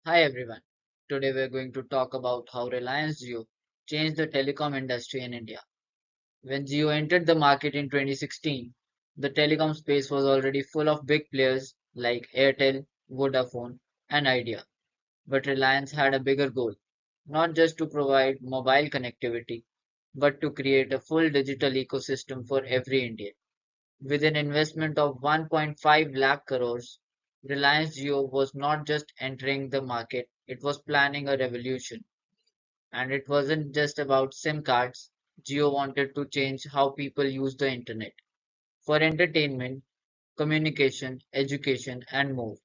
Hi everyone. Today we're going to talk about how Reliance Jio changed the telecom industry in India. When Jio entered the market in 2016, the telecom space was already full of big players like Airtel, Vodafone, and Idea. But Reliance had a bigger goal, not just to provide mobile connectivity, but to create a full digital ecosystem for every Indian. With an investment of 1.5 lakh crores, Reliance Jio was not just entering the market, it was planning a revolution. And it wasn't just about SIM cards. Jio wanted to change how people use the internet for entertainment, communication, education, and more.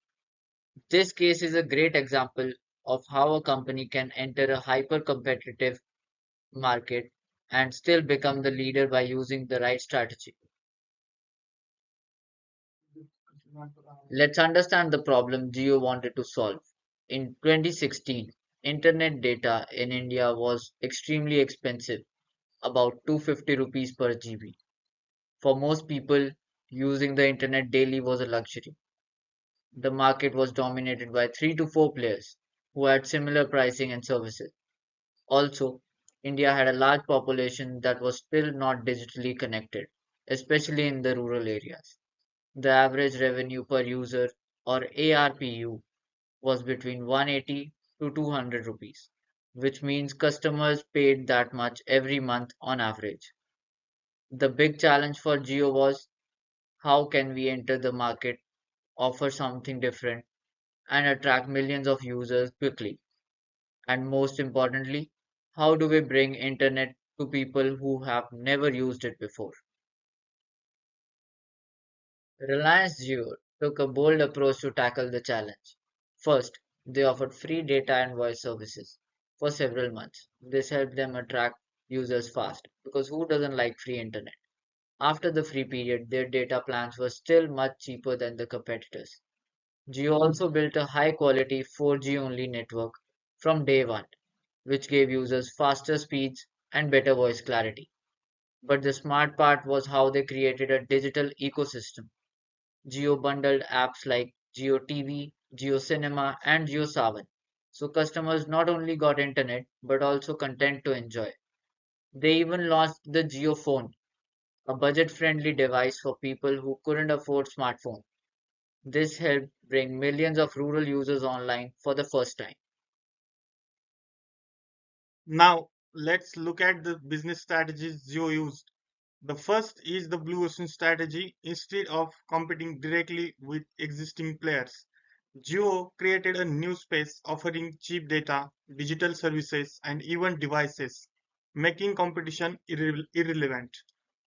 This case is a great example of how a company can enter a hyper competitive market and still become the leader by using the right strategy. Let's understand the problem Jio wanted to solve. In 2016, internet data in India was extremely expensive, about 250 rupees per GB. For most people, using the internet daily was a luxury. The market was dominated by 3 to 4 players who had similar pricing and services. Also, India had a large population that was still not digitally connected, especially in the rural areas. The average revenue per user or ARPU was between 180 to 200 rupees, which means customers paid that much every month on average. The big challenge for Jio was how can we enter the market, offer something different, and attract millions of users quickly? And most importantly, how do we bring internet to people who have never used it before? Reliance Jio took a bold approach to tackle the challenge. First, they offered free data and voice services for several months. This helped them attract users fast because who doesn't like free internet? After the free period, their data plans were still much cheaper than the competitors. Jio also built a high quality 4G only network from day one, which gave users faster speeds and better voice clarity. But the smart part was how they created a digital ecosystem. Jio bundled apps like Jio TV, Jio Cinema, and Jio Savan. So customers not only got internet but also content to enjoy. They even launched the Jio phone, a budget-friendly device for people who couldn't afford smartphones. This helped bring millions of rural users online for the first time. Now, let's look at the business strategies Jio used. The first is the blue ocean strategy. Instead of competing directly with existing players, Jio created a new space offering cheap data, digital services, and even devices, making competition irrelevant.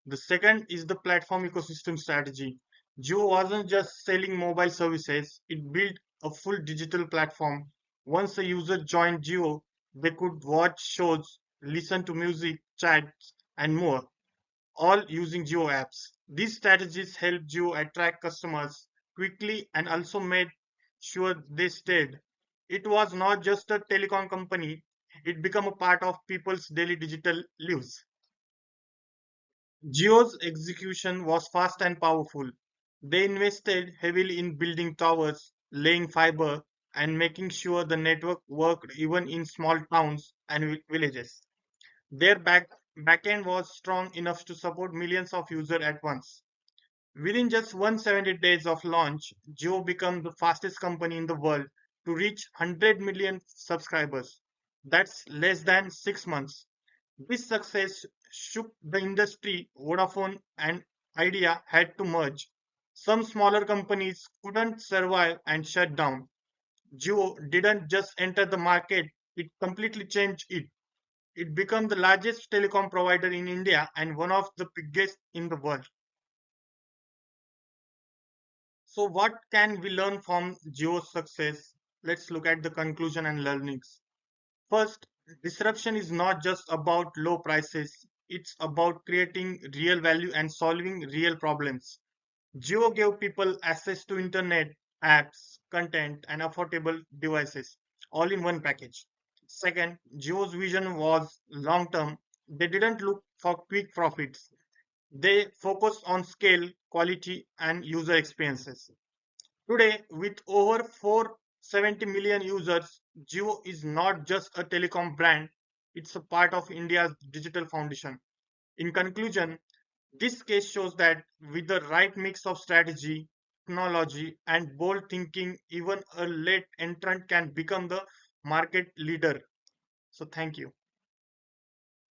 The second is the platform ecosystem strategy. Jio wasn't just selling mobile services, it built a full digital platform. Once a user joined Jio, they could watch shows, listen to music, chat, and more, all using Jio apps. These strategies helped Jio attract customers quickly and also made sure they stayed. It was not just a telecom company, it became a part of people's daily digital lives. Jio's execution was fast and powerful. They invested heavily in building towers, laying fiber, and making sure the network worked even in small towns and villages. Their backend was strong enough to support millions of users at once. Within just 170 days of launch, Jio became the fastest company in the world to reach 100 million subscribers. That's less than 6 months. This success shook the industry. Vodafone and Idea had to merge. Some smaller companies couldn't survive and shut down. Jio didn't just enter the market, it completely changed it. It became the largest telecom provider in India and one of the biggest in the world. So, what can we learn from Jio's success? Let's look at the conclusion and learnings. First, disruption is not just about low prices, it's about creating real value and solving real problems. Jio gave people access to internet, apps, content, and affordable devices, all in one package. Second, Jio's vision was long term. They didn't look for quick profits. They focused on scale, quality, and user experiences. Today, with over 4 70 million users, Jio is not just a telecom brand, it's a part of India's digital foundation. In conclusion, this case shows that with the right mix of strategy, technology, and bold thinking, even a late entrant can become the market leader. So, thank you.